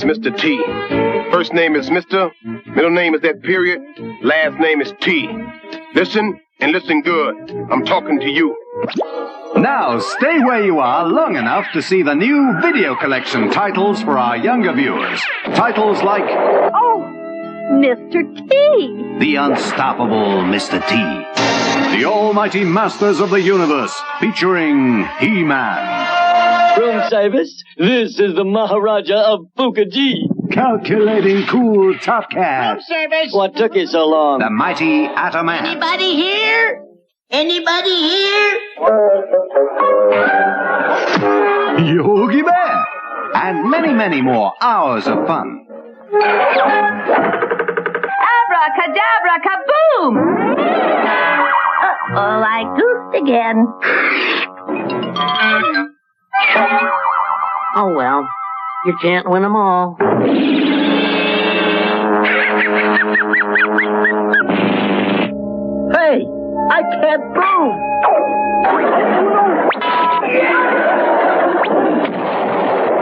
is Mr. T. First name is Mr. Middle name is that period. Last name is T. Listen and listen good. I'm talking to you. Now stay where you are long enough to see the new video collection titles for our younger viewers. Titles like... Oh, Mr. T. The Unstoppable Mr. T. The Almighty Masters of the Universe, featuring He-Man. Room service, this is the Maharaja of Fukaji. Calculating Cool Top Cat. Room service. What took you so long? The Mighty Ataman. Anybody here? Anybody here? Yogi Bear. And many, many more hours of fun. Abracadabra kaboom! Uh-oh, I goofed again. Oh, well, you can't win them all. Hey, I can't move!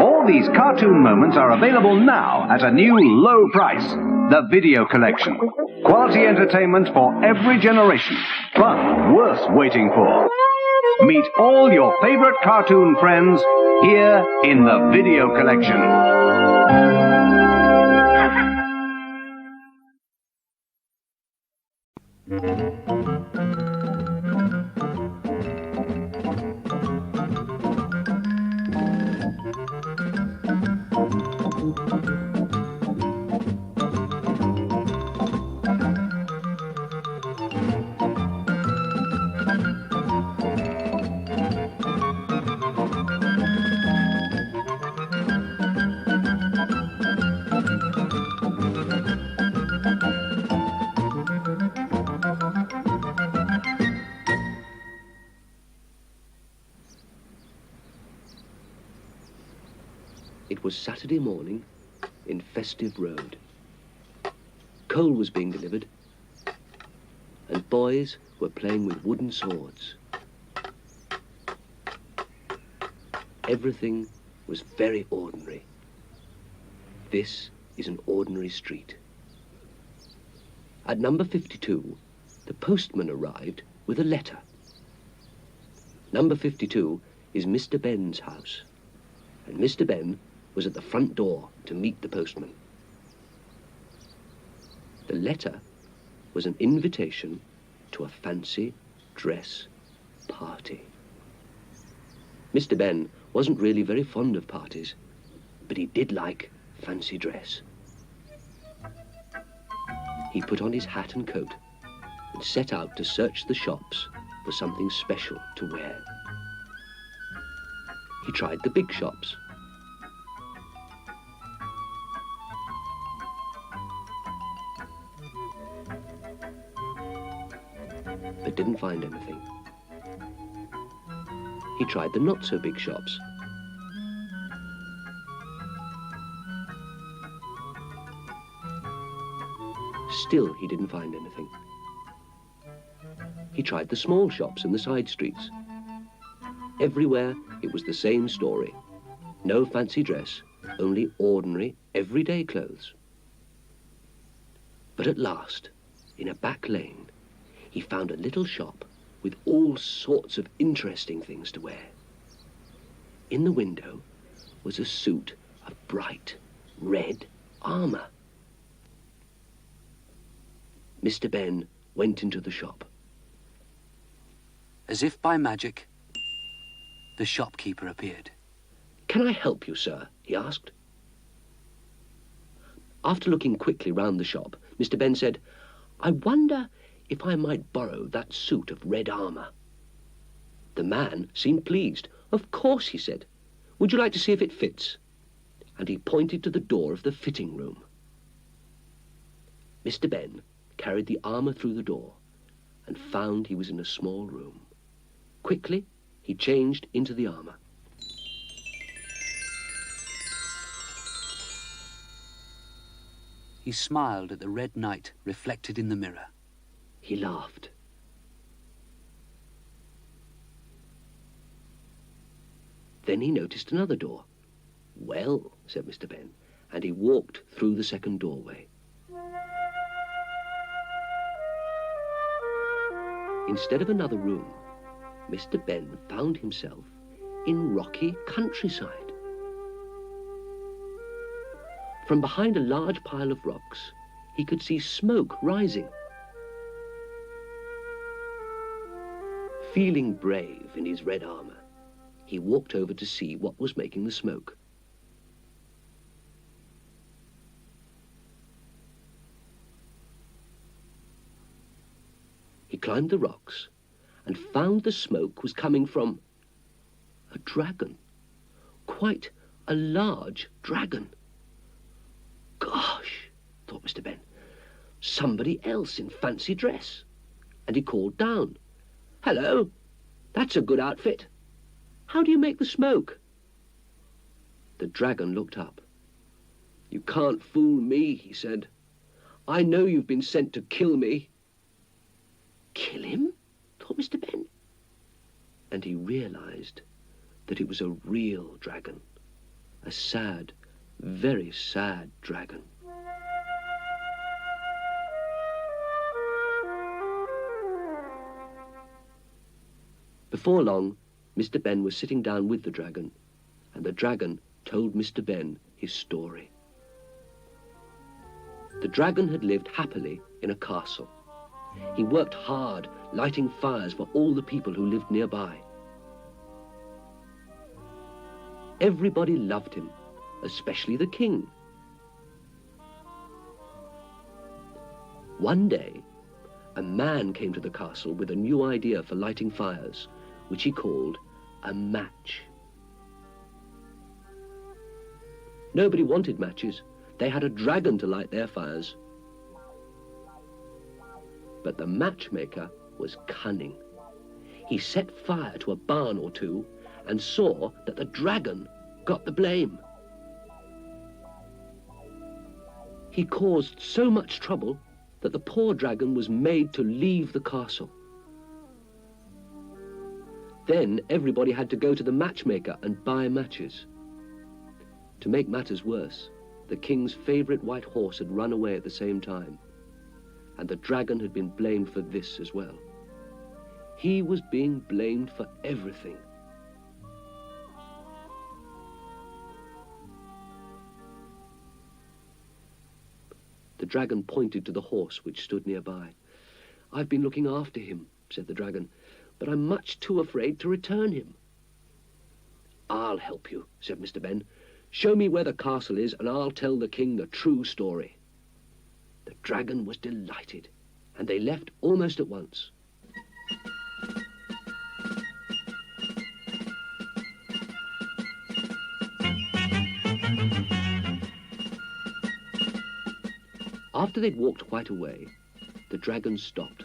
All these cartoon moments are available now at a new low price. The Video Collection. Quality entertainment for every generation. Fun worth waiting for. Meet all your favorite cartoon friends here in the Video Collection. It was Saturday morning in Festive Road. Coal was being delivered, and boys were playing with wooden swords. Everything was very ordinary. This is an ordinary street. At number 52, the postman arrived with a letter. Number 52 is Mr. Benn's house, and Mr. Benn was at the front door to meet the postman. The letter was an invitation to a fancy dress party. Mr. Benn wasn't really very fond of parties, but he did like fancy dress. He put on his hat and coat and set out to search the shops for something special to wear. He tried the big shops. But didn't find anything. He tried the not-so-big shops. Still, he didn't find anything. He tried the small shops in the side streets. Everywhere, it was the same story. No fancy dress, only ordinary, everyday clothes. But at last, in a back lane, he found a little shop with all sorts of interesting things to wear. In the window was a suit of bright red armour. Mr. Benn went into the shop. As if by magic, the shopkeeper appeared. "Can I help you, sir?" he asked. After looking quickly round the shop, Mr. Benn said, "I wonder if I might borrow that suit of red armour." The man seemed pleased. "Of course," he said. "Would you like to see if it fits?" And he pointed to the door of the fitting room. Mr. Benn carried the armour through the door and found he was in a small room. Quickly, he changed into the armour. He smiled at the red knight reflected in the mirror. He laughed. Then he noticed another door. "Well," said Mr. Benn, and he walked through the second doorway. Instead of another room, Mr. Benn found himself in rocky countryside. From behind a large pile of rocks, he could see smoke rising. Feeling brave in his red armour, he walked over to see what was making the smoke. He climbed the rocks and found the smoke was coming from a dragon. Quite a large dragon. Gosh, thought Mr. Benn, somebody else in fancy dress. And he called down, "Hello, that's a good outfit. How do you make the smoke?" The dragon looked up. "You can't fool me," he said. "I know you've been sent to kill me." Kill him? Thought Mr. Benn. And he realized that it was a real dragon. A sad, very sad dragon. Before long, Mr. Benn was sitting down with the dragon, and the dragon told Mr. Benn his story. The dragon had lived happily in a castle. He worked hard, lighting fires for all the people who lived nearby. Everybody loved him, especially the king. One day, a man came to the castle with a new idea for lighting fires, which he called a match. Nobody wanted matches. They had a dragon to light their fires. But the matchmaker was cunning. He set fire to a barn or two and saw that the dragon got the blame. He caused so much trouble that the poor dragon was made to leave the castle. Then everybody had to go to the matchmaker and buy matches. To make matters worse, the king's favourite white horse had run away at the same time, and the dragon had been blamed for this as well. He was being blamed for everything. The dragon pointed to the horse which stood nearby. "I've been looking after him," said the dragon, "but I'm much too afraid to return him." "I'll help you," said Mr. Benn. "Show me where the castle is and I'll tell the king the true story." The dragon was delighted, and they left almost at once. After they'd walked quite a way, the dragon stopped.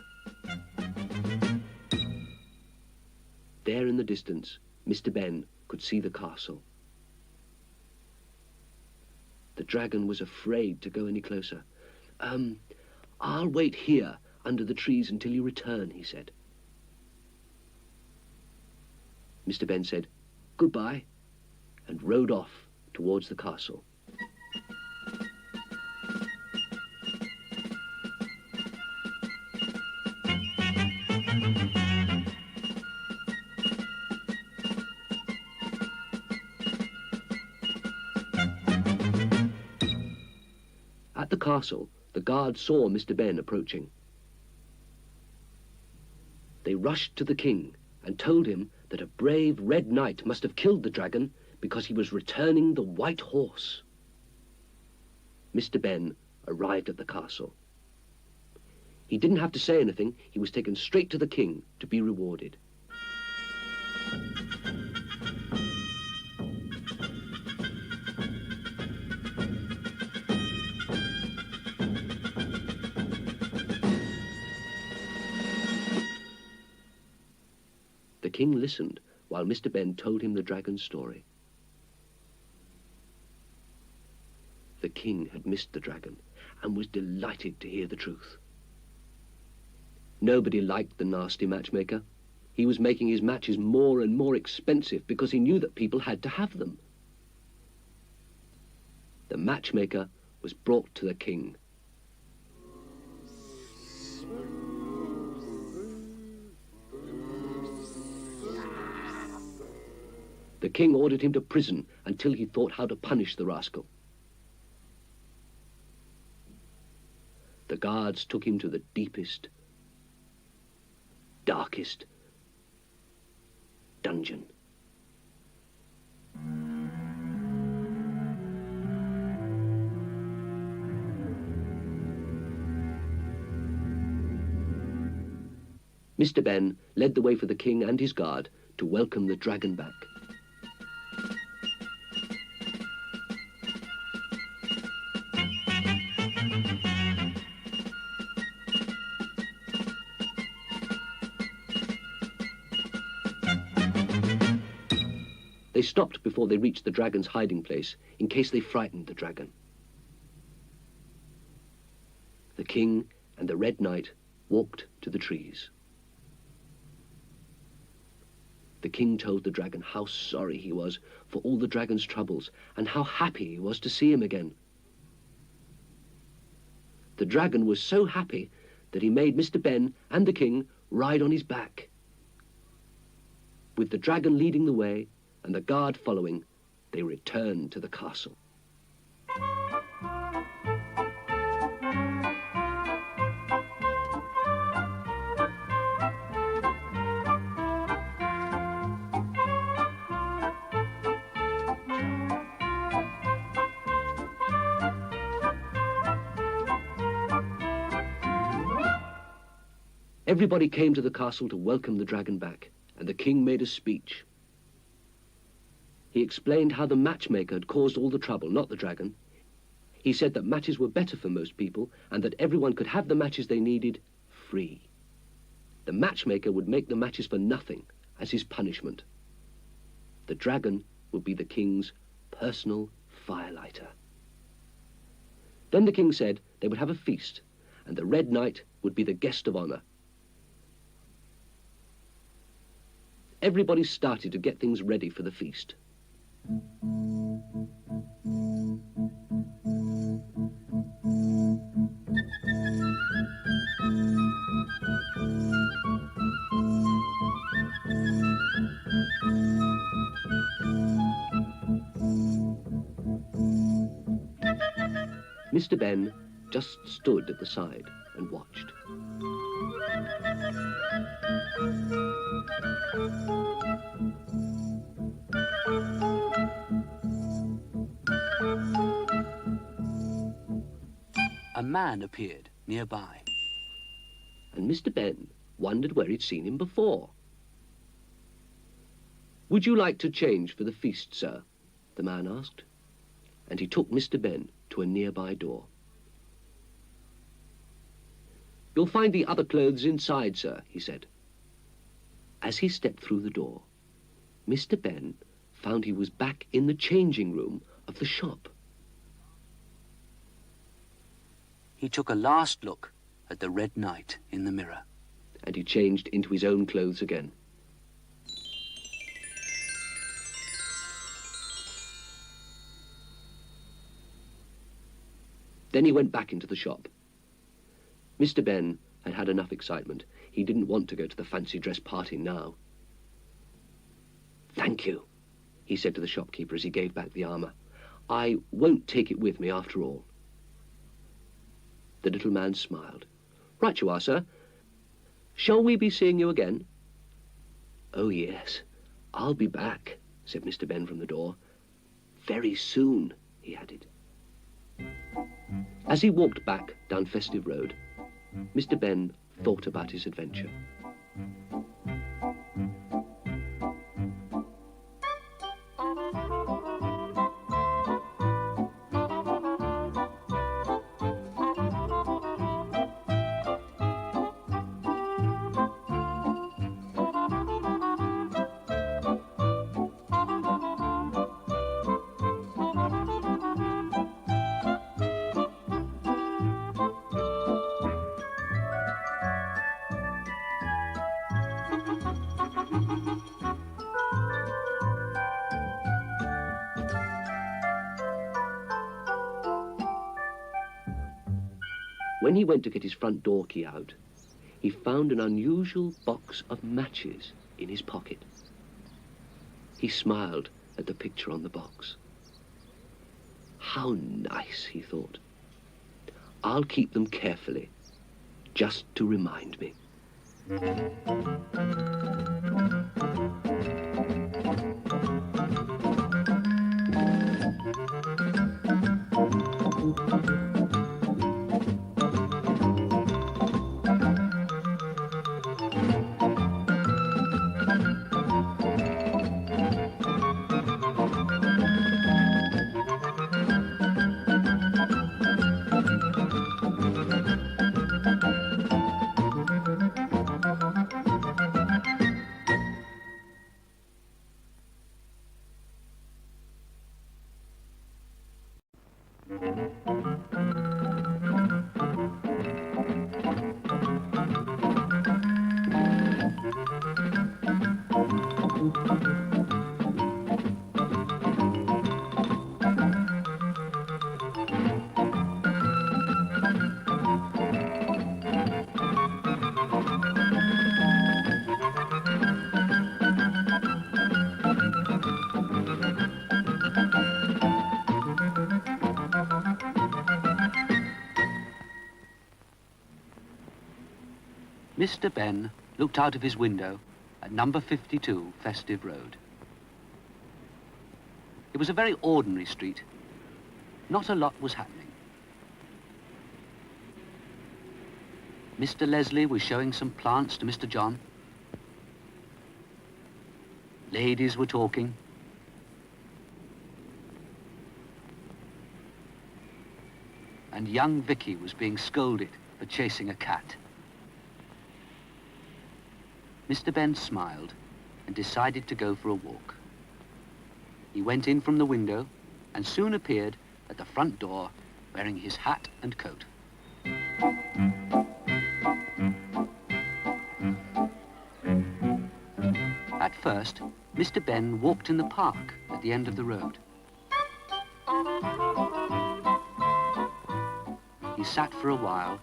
There in the distance, Mr. Benn could see the castle. The dragon was afraid to go any closer. I'll wait here under the trees until you return," he said. Mr. Benn said, "Goodbye," and rode off towards the castle. At the castle, the guards saw Mr. Benn approaching. They rushed to the king and told him that a brave red knight must have killed the dragon because he was returning the white horse. Mr. Benn arrived at the castle. He didn't have to say anything. He was taken straight to the king to be rewarded. The king listened while Mr. Benn told him the dragon's story. The king had missed the dragon and was delighted to hear the truth. Nobody liked the nasty matchmaker. He was making his matches more and more expensive because he knew that people had to have them. the matchmaker was brought to the king. The king ordered him to prison until he thought how to punish the rascal. The guards took him to the deepest, darkest dungeon. Mr.Benn led the way for the king and his guard to welcome the dragon back. They stopped before they reached the dragon's hiding place, in case they frightened the dragon. The king and the Red Knight walked to the trees. The king told the dragon how sorry he was for all the dragon's troubles, and how happy he was to see him again. The dragon was so happy that he made Mr. Benn and the king ride on his back. With the dragon leading the way, and the guard following, they returned to the castle. Everybody came to the castle to welcome the dragon back, and the king made a speech. He explained how the matchmaker had caused all the trouble, not the dragon. He said that matches were better for most people, and that everyone could have the matches they needed free. The matchmaker would make the matches for nothing as his punishment. The dragon would be the king's personal firelighter. Then the king said they would have a feast, and the Red Knight would be the guest of honor. Everybody started to get things ready for the feast. Mr. Benn just stood at the side and watched. A man appeared nearby. And Mr. Benn wondered where he'd seen him before. "Would you like to change for the feast, sir?" the man asked. And he took Mr. Benn to a nearby door. "You'll find the other clothes inside, sir," he said. As he stepped through the door, Mr. Benn found he was back in the changing room of the shop. He took a last look at the Red Knight in the mirror. And he changed into his own clothes again. Then he went back into the shop. Mr. Benn had had enough excitement. He didn't want to go to the fancy dress party now. "Thank you," he said to the shopkeeper as he gave back the armour. "I won't take it with me after all." The little man smiled. "Right you are, sir. Shall we be seeing you again?" "Oh, yes, I'll be back," said Mr. Benn from the door. "Very soon," he added. As he walked back down Festive Road, Mr. Benn thought about his adventure. When he went to get his front door key out, he found an unusual box of matches in his pocket. He smiled at the picture on the box. How nice, he thought. I'll keep them carefully, just to remind me. Mr. Benn looked out of his window at number 52 Festive Road. It was a very ordinary street. Not a lot was happening. Mr. Leslie was showing some plants to Mr. John. Ladies were talking. And young Vicky was being scolded for chasing a cat. Mr. Benn smiled and decided to go for a walk. He went in from the window and soon appeared at the front door wearing his hat and coat. At first, Mr. Benn walked in the park at the end of the road. He sat for a while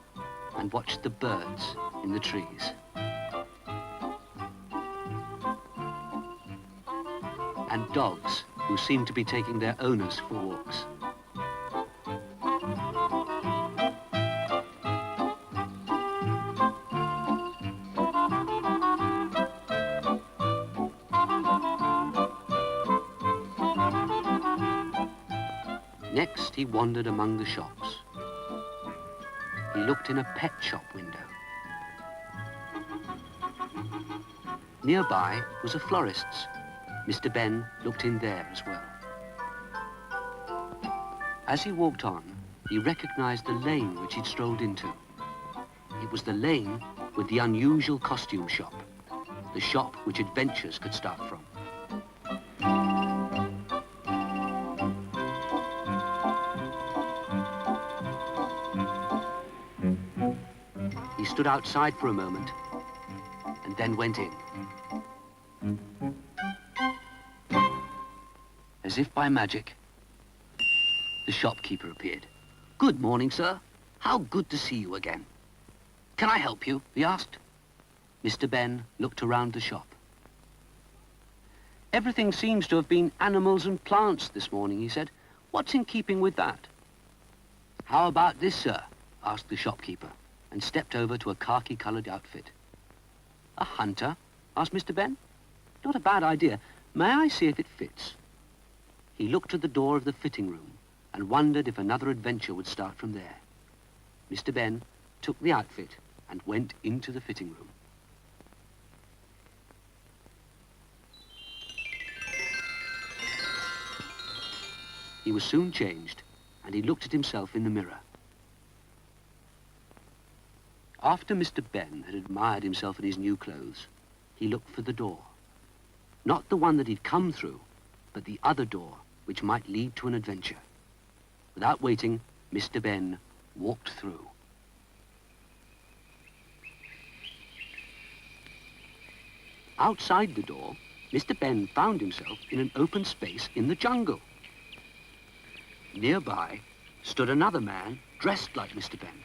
and watched the birds in the trees. And dogs who seemed to be taking their owners for walks. Next, he wandered among the shops. He looked in a pet shop window. Nearby was a florist's. Mr. Benn looked in there as well. As he walked on, he recognized the lane which he'd strolled into. It was the lane with the unusual costume shop, the shop which adventures could start from. He stood outside for a moment and then went in. As if by magic, the shopkeeper appeared. "Good morning, sir. How good to see you again. Can I help you?" he asked. Mr. Benn looked around the shop. "Everything seems to have been animals and plants this morning," he said. "What's in keeping with that?" "How about this, sir?" asked the shopkeeper, and stepped over to a khaki-coloured outfit. "A hunter?" asked Mr. Benn. "Not a bad idea. May I see if it fits?" He looked at the door of the fitting room and wondered if another adventure would start from there. Mr. Benn took the outfit and went into the fitting room. He was soon changed, and he looked at himself in the mirror. After Mr. Benn had admired himself in his new clothes, he looked for the door. Not the one that he'd come through, but the other door which might lead to an adventure. Without waiting, Mr. Benn walked through. Outside the door, Mr. Benn found himself in an open space in the jungle. Nearby stood another man dressed like Mr. Benn.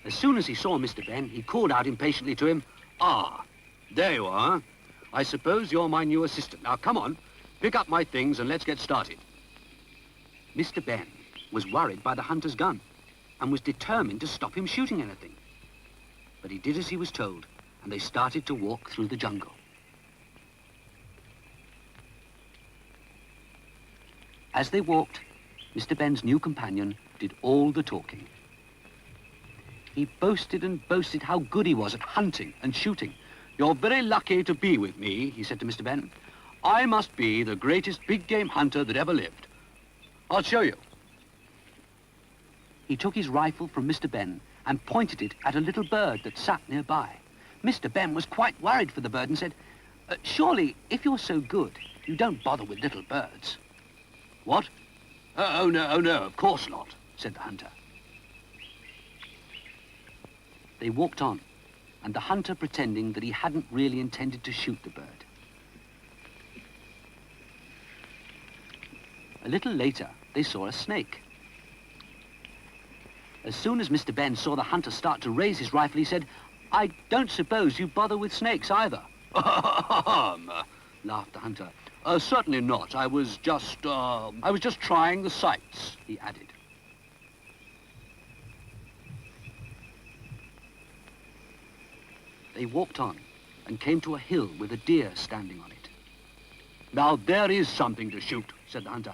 As soon as he saw Mr. Benn, he called out impatiently to him, "Ah, there you are. I suppose you're my new assistant. Now, come on, pick up my things and let's get started." Mr. Benn was worried by the hunter's gun and was determined to stop him shooting anything. But he did as he was told, and they started to walk through the jungle. As they walked, Mr. Benn's new companion did all the talking. He boasted and boasted how good he was at hunting and shooting. "You're very lucky to be with me," he said to Mr. Benn. "I must be the greatest big game hunter that ever lived. I'll show you." He took his rifle from Mr. Benn and pointed it at a little bird that sat nearby. Mr. Benn was quite worried for the bird and said, "Surely, if you're so good, you don't bother with little birds." "What? Oh, no, of course not," said the hunter. They walked on, and the hunter pretending that he hadn't really intended to shoot the bird. A little later, they saw a snake. As soon as Mr. Benn saw the hunter start to raise his rifle, he said, "I don't suppose you bother with snakes either." Laughed the hunter. "Certainly not. I was just trying the sights," he added. They walked on and came to a hill with a deer standing on it. "Now there is something to shoot," said the hunter.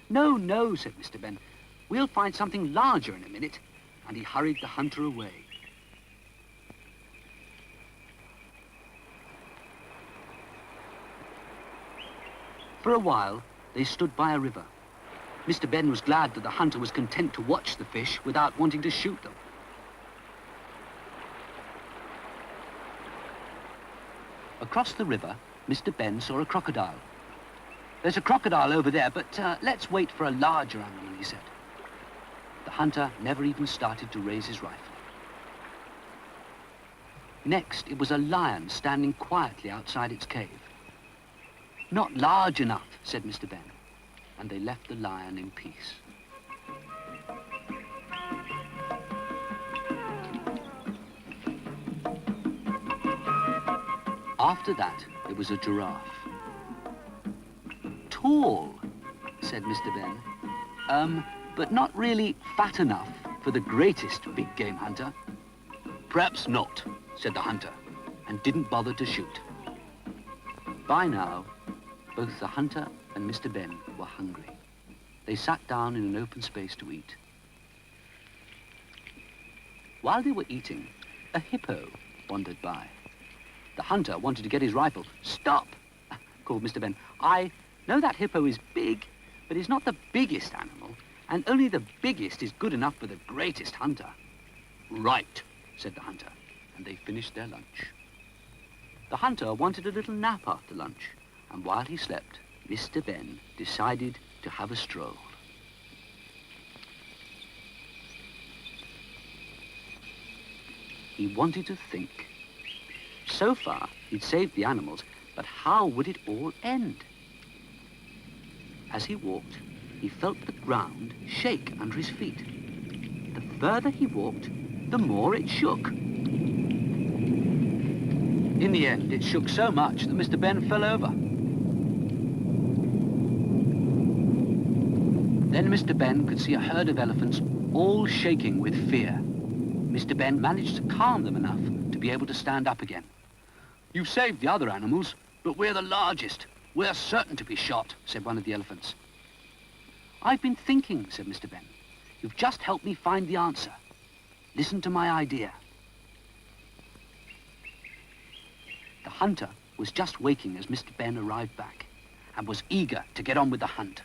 No, said Mr. Benn. "We'll find something larger in a minute," and he hurried the hunter away. For a while, they stood by a river. Mr. Benn was glad that the hunter was content to watch the fish without wanting to shoot them. Across the river, Mr. Benn saw a crocodile. "There's a crocodile over there, but let's wait for a larger animal," he said. The hunter never even started to raise his rifle. Next, it was a lion standing quietly outside its cave. "Not large enough," said Mr. Benn, and they left the lion in peace. After that, it was a giraffe. "Tall," said Mr. Benn, "but not really fat enough for the greatest big game hunter." "Perhaps not," said the hunter, and didn't bother to shoot. By now, both the hunter and Mr. Benn were hungry. They sat down in an open space to eat. While they were eating, a hippo wandered by. The hunter wanted to get his rifle. "Stop!" called Mr. Benn. "I know that hippo is big, but he's not the biggest animal, and only the biggest is good enough for the greatest hunter." "Right," said the hunter, and they finished their lunch. The hunter wanted a little nap after lunch, and while he slept, Mr. Benn decided to have a stroll. He wanted to think. So far, he'd saved the animals, but how would it all end? As he walked, he felt the ground shake under his feet. The further he walked, the more it shook. In the end, it shook so much that Mr. Benn fell over. Then Mr. Benn could see a herd of elephants all shaking with fear. Mr. Benn managed to calm them enough to be able to stand up again. "You've saved the other animals, but we're the largest. We're certain to be shot," said one of the elephants. "I've been thinking," said Mr. Benn. "You've just helped me find the answer. Listen to my idea." The hunter was just waking as Mr. Benn arrived back and was eager to get on with the hunt.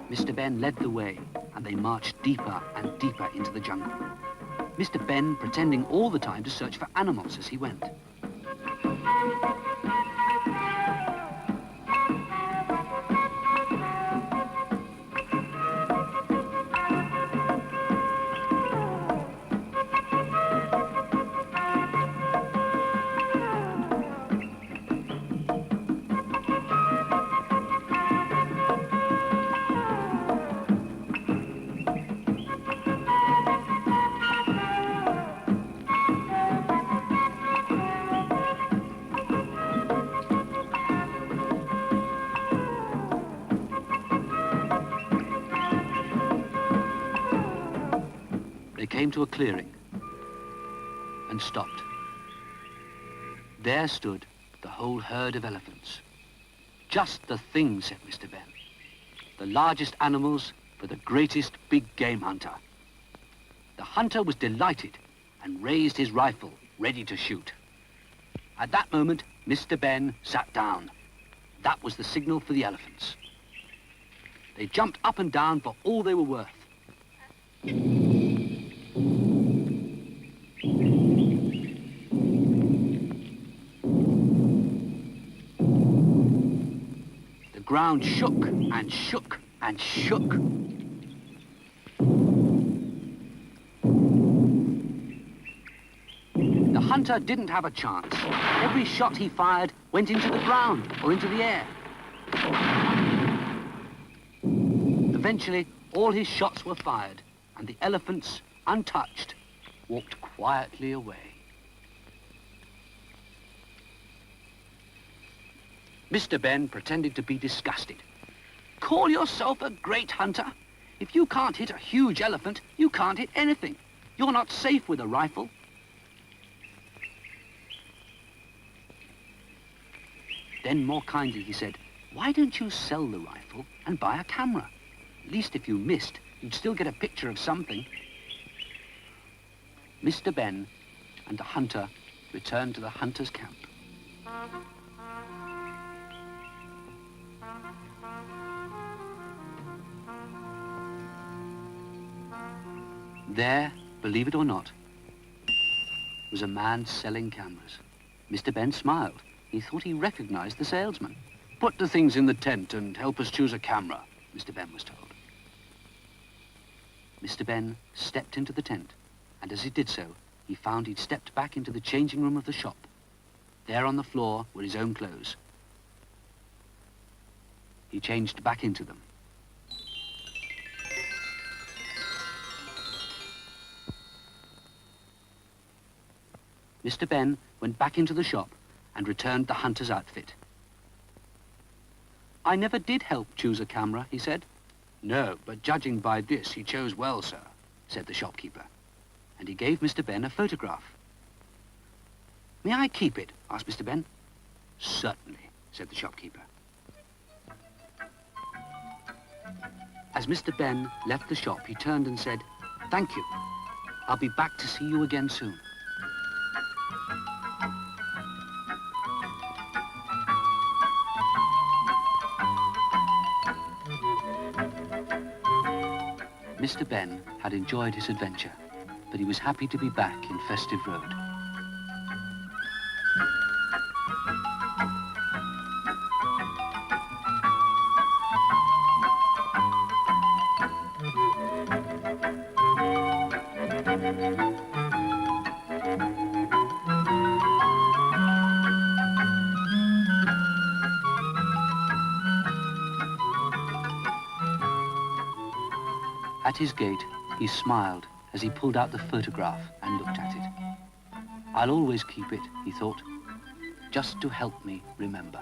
Mr. Benn led the way, and they marched deeper and deeper into the jungle. Mr. Benn pretending all the time to search for animals as he went. They came to a clearing and stopped. There stood the whole herd of elephants. Just the thing, said Mr. Benn. The largest animals for the greatest big game hunter. The hunter was delighted and raised his rifle, ready to shoot. At that moment, Mr. Benn sat down. That was the signal for the elephants. They jumped up and down for all they were worth. The ground shook and shook and shook. The hunter didn't have a chance. Every shot he fired went into the ground or into the air. Eventually, all his shots were fired, and the elephants, untouched, walked quietly away. Mr. Benn pretended to be disgusted. Call yourself a great hunter? If you can't hit a huge elephant, you can't hit anything. You're not safe with a rifle. Then, more kindly, he said, why don't you sell the rifle and buy a camera? At least if you missed, you'd still get a picture of something. Mr. Benn and the hunter returned to the hunter's camp. There, believe it or not, was a man selling cameras. Mr. Benn smiled. He thought he recognized the salesman. Put the things in the tent and help us choose a camera, Mr. Benn was told. Mr. Benn stepped into the tent, and as he did so, he found he'd stepped back into the changing room of the shop. There on the floor were his own clothes. He changed back into them. Mr. Benn went back into the shop and returned the hunter's outfit. I never did help choose a camera, he said. No, but judging by this, he chose well, sir, said the shopkeeper. And he gave Mr. Benn a photograph. May I keep it? Asked Mr. Benn. Certainly, said the shopkeeper. As Mr. Benn left the shop, he turned and said, thank you. I'll be back to see you again soon. Mr. Benn had enjoyed his adventure, but he was happy to be back in Festive Road. At his gate, he smiled as he pulled out the photograph and looked at it. I'll always keep it, he thought, just to help me remember.